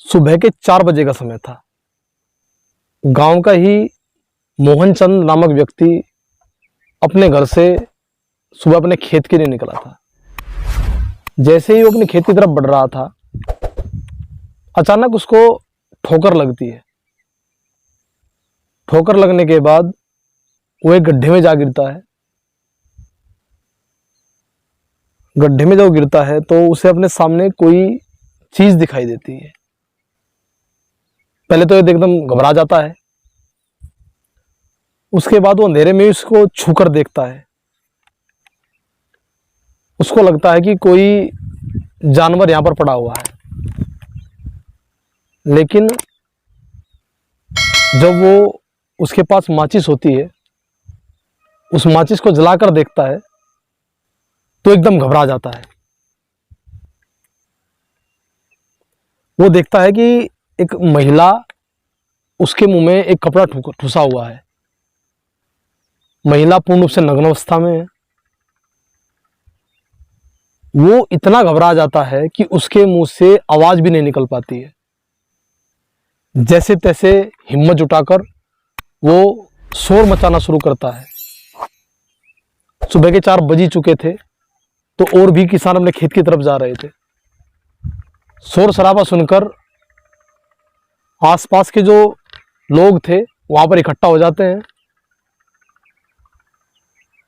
सुबह के 4 बजे का समय था। गांव का ही मोहनचंद नामक व्यक्ति अपने घर से सुबह अपने खेत के लिए निकला था। जैसे ही वो अपने खेत की तरफ बढ़ रहा था, अचानक उसको ठोकर लगती है। ठोकर लगने के बाद वो एक गड्ढे में जा गिरता है। गड्ढे में जब गिरता है तो उसे अपने सामने कोई चीज दिखाई देती है। पहले तो ये एकदम घबरा जाता है। उसके बाद वो अंधेरे में उसको छूकर देखता है। उसको लगता है कि कोई जानवर यहां पर पड़ा हुआ है। लेकिन जब वो उसके पास माचिस होती है, उस माचिस को जलाकर देखता है तो एकदम घबरा जाता है। वो देखता है कि एक महिला उसके मुंह में एक कपड़ा ठुसा हुआ है। महिला पूर्ण रूप से नग्न अवस्था में है। वो इतना घबरा जाता है कि उसके मुंह से आवाज भी नहीं निकल पाती है। जैसे तैसे हिम्मत जुटाकर वो शोर मचाना शुरू करता है। सुबह के 4 बज चुके थे तो और भी किसान अपने खेत की तरफ जा रहे थे। शोर शराबा सुनकर आसपास के जो लोग थे वहां पर इकट्ठा हो जाते हैं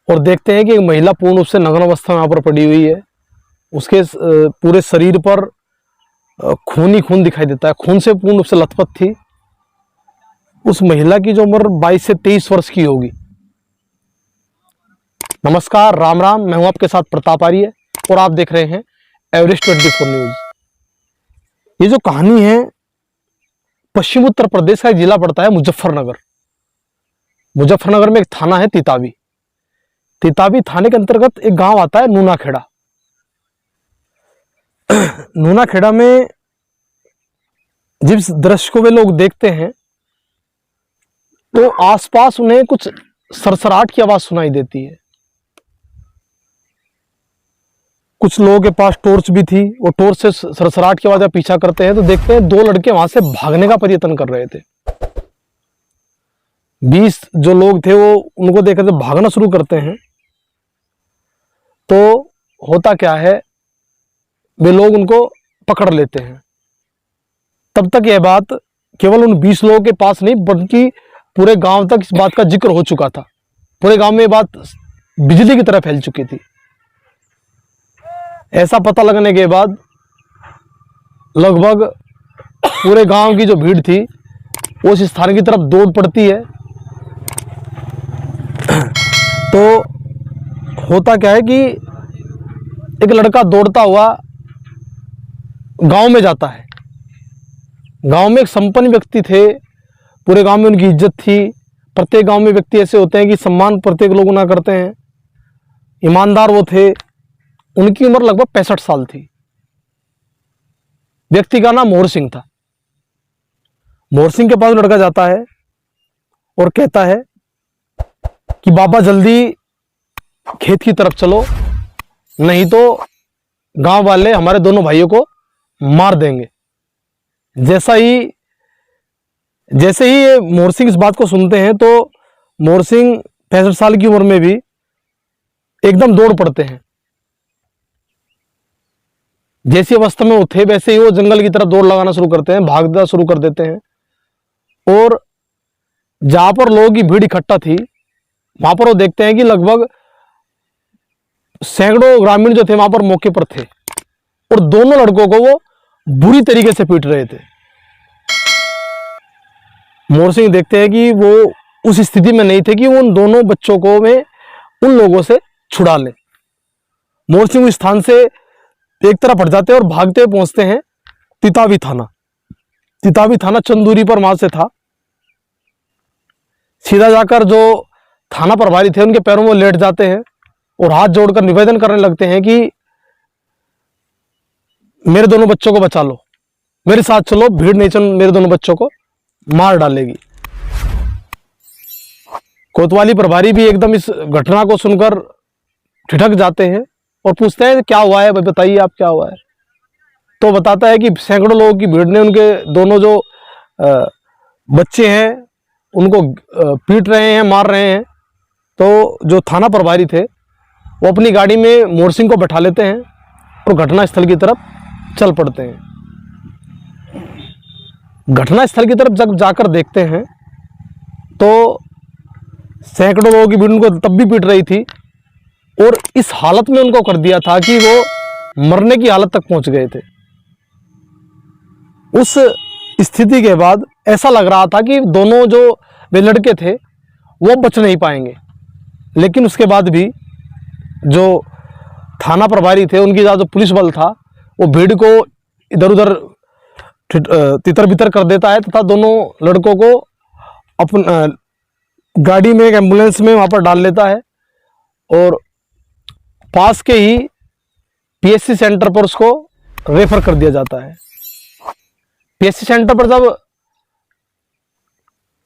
और देखते हैं कि एक महिला पूर्ण रूप से नग्न अवस्था में वहां पर पड़ी हुई है। उसके पूरे शरीर पर खून ही खून दिखाई देता है। खून से पूर्ण रूप से लथपथ थी। उस महिला की जो उम्र 22 से 23 वर्ष की होगी। नमस्कार, राम राम। मैं हूं आपके साथ प्रताप आर्य और आप देख रहे हैं एवरेस्ट 24 न्यूज। ये जो कहानी है, पश्चिम उत्तर प्रदेश का एक जिला पड़ता है मुजफ्फरनगर। मुजफ्फरनगर में एक थाना है तितावी। तितावी थाने के अंतर्गत एक गांव आता है नूनाखेड़ा। नूनाखेड़ा में जिस दृश्य को वे लोग देखते हैं तो आसपास उन्हें कुछ सरसराहट की आवाज सुनाई देती है। कुछ लोगों के पास टॉर्च भी थी। वो टॉर्च से सरसराहट की आवाज का पीछा करते हैं तो देखते हैं 2 लड़के वहां से भागने का प्रयत्न कर रहे थे। 20 जो लोग थे वो उनको देखकर जब भागना शुरू करते हैं तो होता क्या है, वे लोग उनको पकड़ लेते हैं। तब तक यह बात केवल उन 20 लोगों के पास नहीं बल्कि पूरे गांव तक इस बात का जिक्र हो चुका था। पूरे गांव में ये बात बिजली की तरह फैल चुकी थी। ऐसा पता लगने के बाद लगभग पूरे गांव की जो भीड़ थी वो उस स्थान की तरफ दौड़ पड़ती है। तो होता क्या है कि एक लड़का दौड़ता हुआ गांव में जाता है। गांव में एक संपन्न व्यक्ति थे। पूरे गांव में उनकी इज्जत थी। प्रत्येक गांव में व्यक्ति ऐसे होते हैं कि सम्मान प्रत्येक लोग उन्हें करते हैं। ईमानदार वो थे। उनकी उम्र लगभग 65 साल थी। व्यक्ति का नाम मोहर सिंह था। मोहर सिंह के पास लड़का जाता है और कहता है कि बाबा जल्दी खेत की तरफ चलो, नहीं तो गांव वाले हमारे दोनों भाइयों को मार देंगे। जैसे ही ये मोहर सिंह इस बात को सुनते हैं तो मोहर सिंह 65 साल की उम्र में भी एकदम दौड़ पड़ते हैं। जैसी अवस्था में वो थे वैसे ही वो जंगल की तरफ दौड़ लगाना शुरू करते हैं, भागना शुरू कर देते हैं। और जहां पर लोगों की भीड़ इकट्ठा थी वहां पर वो देखते हैं कि लगभग सैकड़ों ग्रामीण जो थे वहां पर मौके पर थे और दोनों लड़कों को वो बुरी तरीके से पीट रहे थे। मोहर सिंह देखते हैं कि वो उस स्थिति में नहीं थे कि उन दोनों बच्चों को वे उन लोगों से छुड़ा लें। मोहर सिंह उस स्थान से एक तरफ हट जाते हैं और भागते हुए पहुंचते हैं तितावी थाना। तितावी थाना चंद दूरी पर वहां से था। सीधा जाकर जो थाना प्रभारी थे उनके पैरों में लेट जाते हैं और हाथ जोड़कर निवेदन करने लगते हैं कि मेरे दोनों बच्चों को बचा लो, मेरे साथ चलो, भीड़ नहीं चल मेरे दोनों बच्चों को मार डालेगी। कोतवाली प्रभारी भी एकदम इस घटना को सुनकर ठिठक जाते हैं और पूछते हैं क्या हुआ है, बताइए आप क्या हुआ है। तो बताता है कि सैकड़ों लोगों की भीड़ ने उनके दोनों जो बच्चे हैं उनको पीट रहे हैं, मार रहे हैं। तो जो थाना प्रभारी थे वो अपनी गाड़ी में मोहर को बैठा लेते हैं और घटनास्थल की तरफ चल पड़ते हैं। घटनास्थल की तरफ जब जाकर देखते हैं तो सैकड़ों लोगों की भीड़ उनको तब भी पीट रही थी और इस हालत में उनको कर दिया था कि वो मरने की हालत तक पहुंच गए थे। उस स्थिति के बाद ऐसा लग रहा था कि दोनों जो वे लड़के थे वो बच नहीं पाएंगे, लेकिन उसके बाद भी जो थाना प्रभारी थे, उनकी जो पुलिस बल था, वो भीड़ को इधर उधर तितर बितर कर देता है तथा दोनों लड़कों को अपन गाड़ी में एक एम्बुलेंस में वहाँ पर डाल लेता है और पास के ही पीएचसी सेंटर पर उसको रेफर कर दिया जाता है। पीएचसी सेंटर पर जब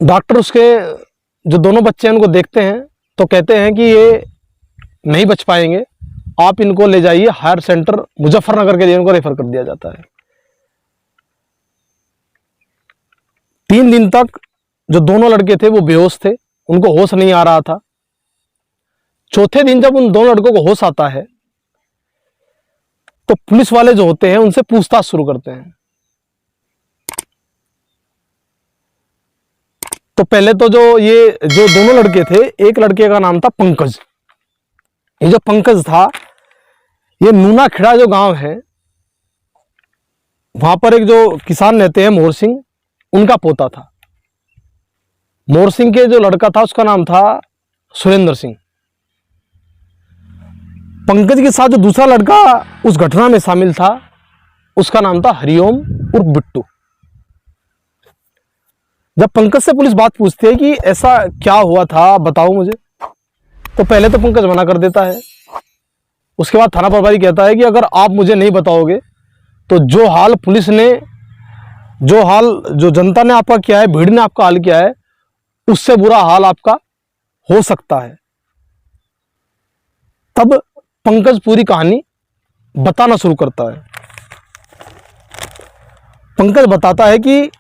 डॉक्टर उसके जो दोनों बच्चे हैं उनको देखते हैं तो कहते हैं कि ये नहीं बच पाएंगे, आप इनको ले जाइए हायर सेंटर मुजफ्फरनगर के लिए इनको रेफर कर दिया जाता है। 3 दिन तक जो दोनों लड़के थे वो बेहोश थे, उनको होश नहीं आ रहा था। चौथे दिन जब उन दोनों लड़कों को होश आता है तो पुलिस वाले जो होते हैं उनसे पूछताछ शुरू करते हैं। तो पहले तो जो दोनों लड़के थे, एक लड़के का नाम था पंकज। ये जो पंकज था ये नूना खेड़ा जो गांव है वहां पर एक जो किसान रहते हैं मोहर सिंह, उनका पोता था। मोहर सिंह के जो लड़का था उसका नाम था सुरेंद्र सिंह। पंकज के साथ जो दूसरा लड़का उस घटना में शामिल था उसका नाम था हरिओम उर्फ बिट्टू। जब पंकज से पुलिस बात पूछती है कि ऐसा क्या हुआ था बताओ मुझे, तो पहले तो पंकज मना कर देता है। उसके बाद थाना प्रभारी कहता है कि अगर आप मुझे नहीं बताओगे तो जो हाल पुलिस ने, जो जनता ने आपका किया है, भीड़ ने आपका हाल किया है, उससे बुरा हाल आपका हो सकता है। तब पंकज पूरी कहानी बताना शुरू करता है। पंकज बताता है कि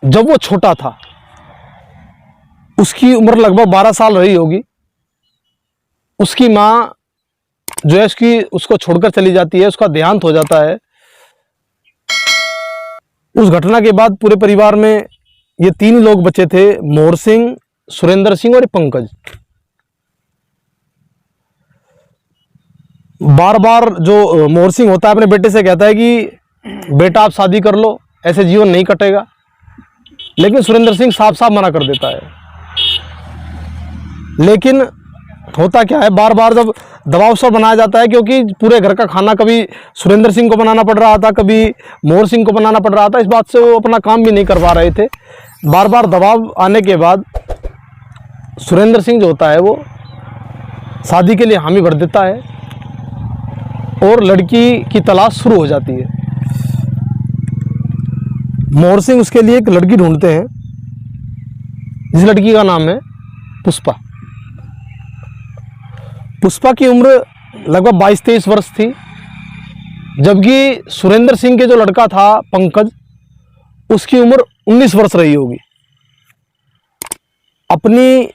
जब वो छोटा था, उसकी उम्र लगभग 12 साल रही होगी, उसकी माँ जो है उसको छोड़कर चली जाती है, उसका देहांत हो जाता है। उस घटना के बाद पूरे परिवार में ये 3 लोग बचे थे, मोहर सिंह, सुरेंद्र सिंह और पंकज। बार बार जो मोहर सिंह होता है अपने बेटे से कहता है कि बेटा आप शादी कर लो, ऐसे जीवन नहीं कटेगा, लेकिन सुरेंद्र सिंह साफ साफ मना कर देता है। लेकिन होता क्या है, बार बार जब दबाव सा बनाया जाता है, क्योंकि पूरे घर का खाना कभी सुरेंद्र सिंह को बनाना पड़ रहा था, कभी मोहर सिंह को बनाना पड़ रहा था, इस बात से वो अपना काम भी नहीं कर पा रहे थे। बार बार दबाव आने के बाद सुरेंद्र सिंह जो होता है वो शादी के लिए हामी भर देता है और लड़की की तलाश शुरू हो जाती है। मोहर सिंह उसके लिए एक लड़की ढूंढते हैं, जिस लड़की का नाम है पुष्पा। पुष्पा की उम्र लगभग 22-23 वर्ष थी, जबकि सुरेंद्र सिंह के जो लड़का था पंकज, उसकी उम्र 19 वर्ष रही होगी। अपनी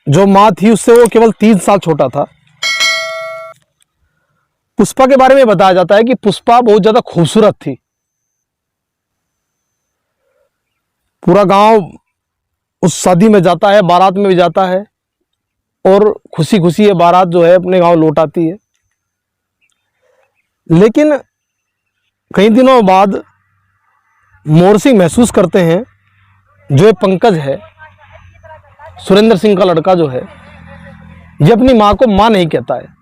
जो माँ थी उससे वो केवल 3 साल छोटा था। पुष्पा के बारे में बताया जाता है कि पुष्पा बहुत ज्यादा खूबसूरत थी। पूरा गांव उस शादी में जाता है, बारात में भी जाता है और खुशी खुशी ये बारात जो है अपने गांव लौट आती है। लेकिन कई दिनों बाद मोहर सिंह महसूस करते हैं, जो ये पंकज है, सुरेंद्र सिंह का लड़का जो है, ये अपनी माँ को माँ नहीं कहता है।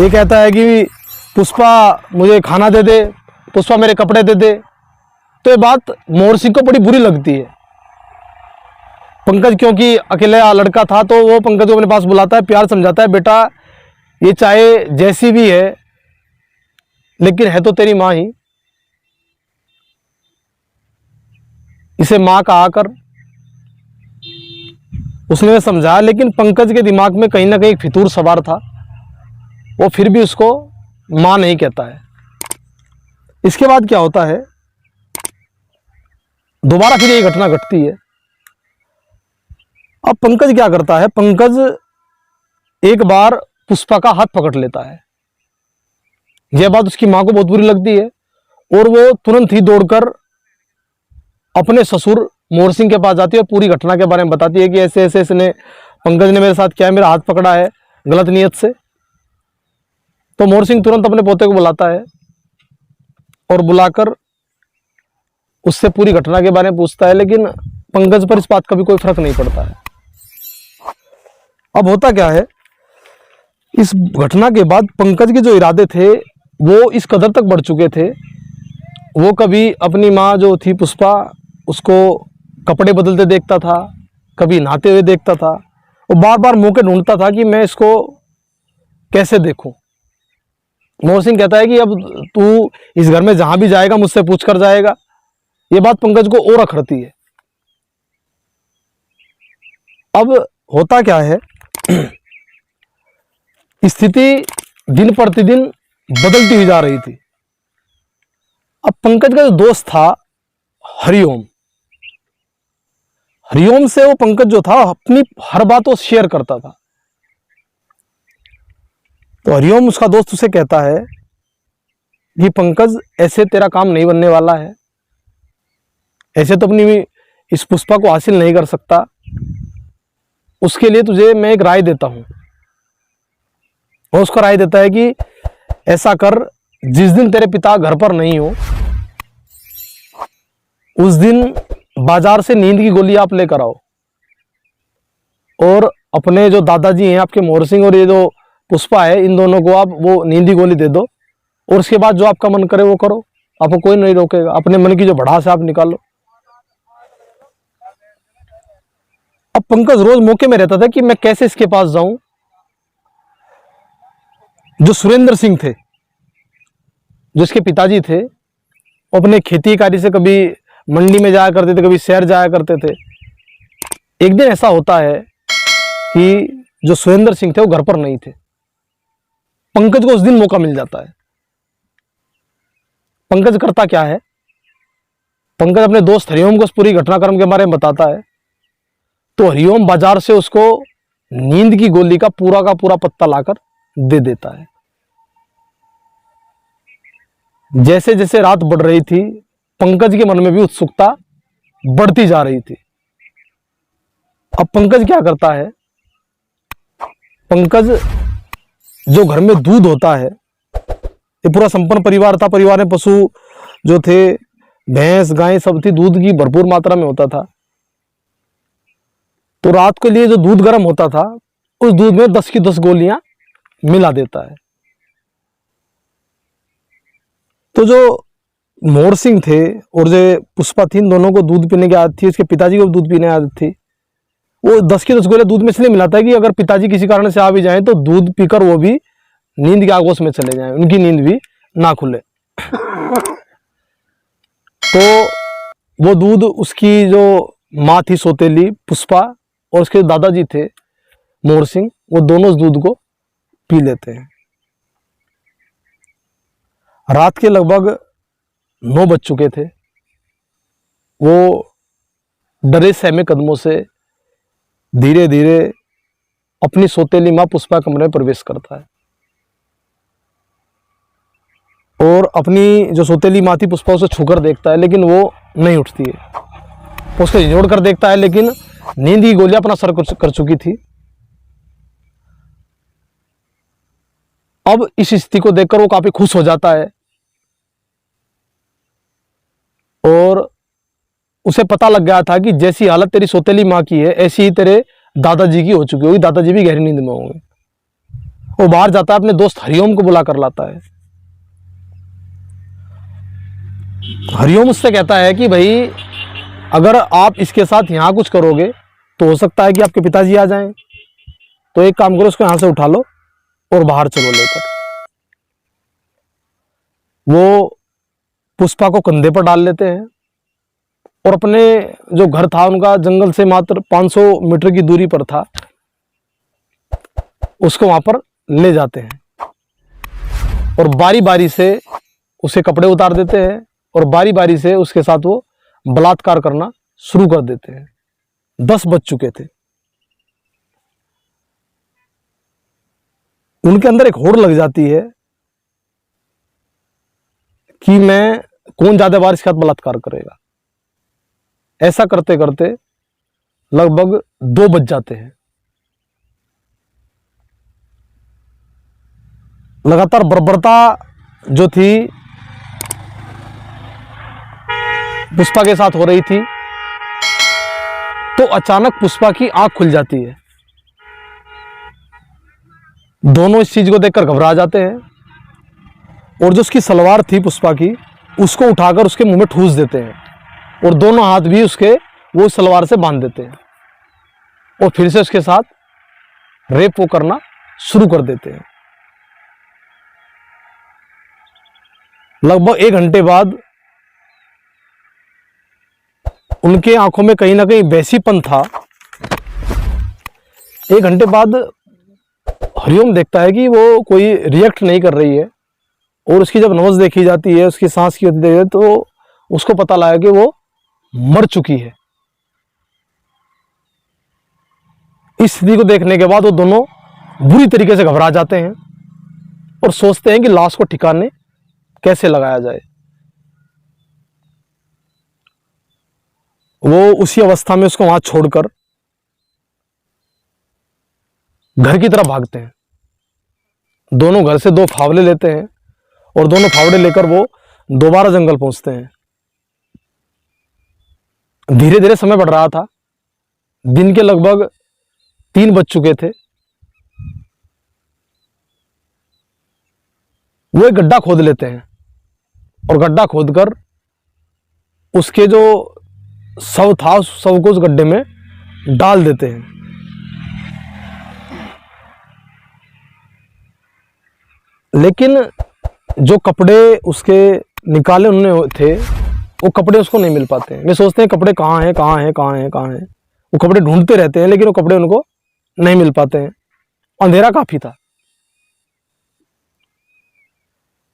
ये कहता है कि पुष्पा मुझे खाना दे दे, पुष्पा मेरे कपड़े दे दे। तो ये बात मोहर सिंह को बड़ी बुरी लगती है। पंकज क्योंकि अकेला लड़का था तो वो पंकज को अपने पास बुलाता है, प्यार समझाता है, बेटा ये चाहे जैसी भी है लेकिन है तो तेरी माँ ही, इसे माँ कहा कर। उसने समझाया, लेकिन पंकज के दिमाग में कहीं ना कहीं एक फितूर सवार था, वो फिर भी उसको माँ नहीं कहता है। इसके बाद क्या होता है, दोबारा फिर ये घटना घटती है। अब पंकज क्या करता है, पंकज एक बार पुष्पा का हाथ पकड़ लेता है। यह बात उसकी मां को बहुत बुरी लगती है और वो तुरंत ही दौड़कर अपने ससुर मोहर सिंह के पास जाती है और पूरी घटना के बारे में बताती है कि ऐसे ऐसे इसने पंकज ने मेरे साथ किया है, मेरा हाथ पकड़ा है गलत नियत से। तो मोहर सिंह तुरंत अपने पोते को बुलाता है और बुलाकर उससे पूरी घटना के बारे में पूछता है, लेकिन पंकज पर इस बात का भी कोई फर्क नहीं पड़ता है। अब होता क्या है, इस घटना के बाद पंकज के जो इरादे थे वो इस कदर तक बढ़ चुके थे, वो कभी अपनी माँ जो थी पुष्पा उसको कपड़े बदलते देखता था, कभी नहाते हुए देखता था, वो बार बार मौके ढूंढता था कि मैं इसको कैसे देखूं। मोहर सिंह कहता है कि अब तू इस घर में जहां भी जाएगा मुझसे पूछ कर जाएगा। ये बात पंकज को और अखरती है। अब होता क्या है, स्थिति दिन प्रतिदिन बदलती हुई जा रही थी। अब पंकज का जो दोस्त था हरिओम, हरिओम से वो पंकज जो था अपनी हर बात वो शेयर करता था। तो हरिओम उसका दोस्त उसे कहता है कि पंकज ऐसे तेरा काम नहीं बनने वाला है, ऐसे तो अपनी इस पुष्पा को हासिल नहीं कर सकता, उसके लिए तुझे मैं एक राय देता हूं। और उसका राय देता है कि ऐसा कर, जिस दिन तेरे पिता घर पर नहीं हो उस दिन बाजार से नींद की गोली आप लेकर आओ और अपने जो दादाजी हैं आपके मोहर सिंह और ये जो पुष्पा है, इन दोनों को आप वो नींद की गोली दे दो और उसके बाद जो आपका मन करे वो करो, आपको कोई नहीं रोकेगा। अपने मन की जो भड़ास है आप निकालो। अब पंकज रोज मौके में रहता था कि मैं कैसे इसके पास जाऊं। जो सुरेंद्र सिंह थे, जो इसके पिताजी थे, वो अपने खेती कार्य से कभी मंडी में जाया करते थे, कभी शहर जाया करते थे। एक दिन ऐसा होता है कि जो सुरेंद्र सिंह थे वो घर पर नहीं थे। पंकज को उस दिन मौका मिल जाता है। पंकज करता क्या है, पंकज अपने दोस्त हरिओम को उस पूरी घटनाक्रम के बारे में बताता है। तो हरिओम बाजार से उसको नींद की गोली का पूरा पत्ता लाकर दे देता है। जैसे जैसे रात बढ़ रही थी, पंकज के मन में भी उत्सुकता बढ़ती जा रही थी। अब पंकज क्या करता है, पंकज जो घर में दूध होता है, ये पूरा संपन्न परिवार था, परिवार में पशु जो थे, भैंस गाय सब थी, दूध की भरपूर मात्रा में होता था। तो रात के लिए जो दूध गर्म होता था उस दूध में 10 की 10 गोलियां मिला देता है। तो जो मोहर सिंह थे और जो पुष्पा थी, इन दोनों को दूध पीने की आदत थी, इसके पिताजी को दूध पीने की आदत थी। वो 10 की 10 गोलियां दूध में इसलिए मिलाता है कि अगर पिताजी किसी कारण से आ भी जाएं तो दूध पीकर वो भी नींद के आगोश में चले जाएं, उनकी नींद भी ना खुले। तो वो दूध उसकी जो माँ थी सौतेली पुष्पा और उसके दादाजी थे मोहर सिंह, वो दोनों उस दूध को पी लेते हैं। रात के लगभग 9 बज चुके थे। वो डरे सहमे कदमों से धीरे धीरे अपनी सौतेली मां पुष्पा कमरे में प्रवेश करता है और अपनी जो सौतेली मां थी पुष्पा उसे छूकर देखता है, लेकिन वो नहीं उठती है। उसको झिझोड़ कर देखता है, लेकिन नींद की गोलियां अपना सर कर चुकी थी। अब इस स्थिति को देखकर वो काफी खुश हो जाता है और उसे पता लग गया था कि जैसी हालत तेरी सौतेली मां की है ऐसी ही तेरे दादाजी की हो चुकी होगी, दादाजी भी गहरी नींद में होंगे। वो बाहर जाता है, अपने दोस्त हरिओम को बुला कर लाता है। हरिओम उससे कहता है कि भाई अगर आप इसके साथ यहां कुछ करोगे तो हो सकता है कि आपके पिताजी आ जाएं, तो एक काम करो, उसको यहां से उठा लो और बाहर चलो लेकर। वो पुष्पा को कंधे पर डाल लेते हैं और अपने जो घर था उनका जंगल से मात्र 500 मीटर की दूरी पर था, उसको वहां पर ले जाते हैं और बारी बारी से उसे कपड़े उतार देते हैं और बारी बारी से उसके साथ वो बलात्कार करना शुरू कर देते हैं। 10 बज चुके थे। उनके अंदर एक होड़ लग जाती है कि मैं कौन ज्यादा बार इसके साथ बलात्कार करेगा। ऐसा करते करते लगभग 2 बज जाते हैं। लगातार बर्बरता जो थी पुष्पा के साथ हो रही थी, तो अचानक पुष्पा की आंख खुल जाती है। दोनों इस चीज को देखकर घबरा जाते हैं और जो उसकी सलवार थी पुष्पा की, उसको उठाकर उसके मुंह में ठूस देते हैं और दोनों हाथ भी उसके वो सलवार से बांध देते हैं और फिर से उसके साथ रेप वो करना शुरू कर देते हैं। लगभग 1 घंटे बाद उनके आंखों में कहीं ना कहीं वैसीपन था। 1 घंटे बाद हरिओम देखता है कि वो कोई रिएक्ट नहीं कर रही है और उसकी जब नब्ज देखी जाती है, उसकी सांस की होती है, तो उसको पता लगा कि वो मर चुकी है। इस स्थिति को देखने के बाद वो दोनों बुरी तरीके से घबरा जाते हैं और सोचते हैं कि लाश को ठिकाने कैसे लगाया जाए। वो उसी अवस्था में उसको वहां छोड़कर घर की तरफ भागते हैं। दोनों घर से 2 फावड़े लेते हैं और दोनों फावड़े लेकर वो दोबारा जंगल पहुंचते हैं। धीरे धीरे समय बढ़ रहा था। दिन के लगभग 3 बज चुके थे। वो एक गड्ढा खोद लेते हैं और गड्ढा खोदकर उसके जो शव था उस शव को उस गड्ढे में डाल देते हैं। लेकिन जो कपड़े उसके निकाले उन्होंने थे, वो कपड़े उसको नहीं मिल पाते हैं। वे सोचते हैं कपड़े कहाँ हैं, कहाँ हैं, कहाँ हैं, कहाँ हैं। वो कपड़े ढूंढते रहते हैं लेकिन वो कपड़े उनको नहीं मिल पाते हैं। अंधेरा काफी था।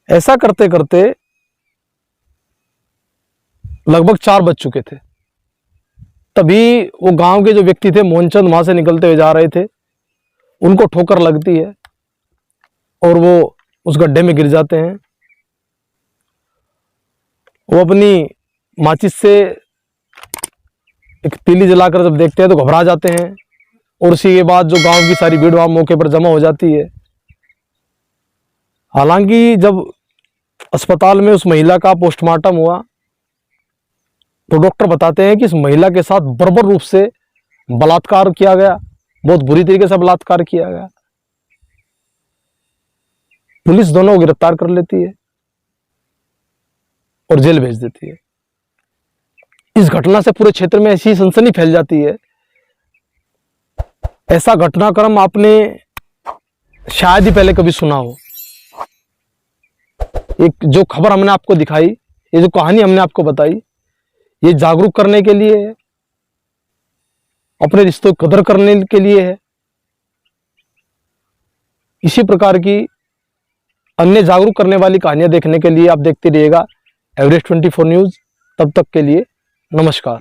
ऐसा करते करते लगभग 4 बज चुके थे। तभी वो गांव के जो व्यक्ति थे, मोहनचंद, वहां से निकलते हुए जा रहे थे। उनको ठोकर लगती है और वो उस गड्ढे में गिर जाते हैं। वो अपनी माचिस से एक तीली जलाकर जब देखते हैं तो घबरा जाते हैं और उसी के बाद जो गांव की सारी भीड़ वहां मौके पर जमा हो जाती है। हालांकि जब अस्पताल में उस महिला का पोस्टमार्टम हुआ तो डॉक्टर बताते हैं कि इस महिला के साथ बर्बर रूप से बलात्कार किया गया, बहुत बुरी तरीके से बलात्कार किया गया। पुलिस दोनों को गिरफ्तार कर लेती है और जेल भेज देती है। इस घटना से पूरे क्षेत्र में ऐसी सनसनी फैल जाती है। ऐसा घटनाक्रम आपने शायद ही पहले कभी सुना हो। एक जो खबर हमने आपको दिखाई, ये जो कहानी हमने आपको बताई, ये जागरूक करने के लिए है, अपने रिश्तों की कदर करने के लिए है। इसी प्रकार की अन्य जागरूक करने वाली कहानियां देखने के लिए आप देखते रहिएगा एवरेस्ट 24 न्यूज। तब तक के लिए नमस्कार।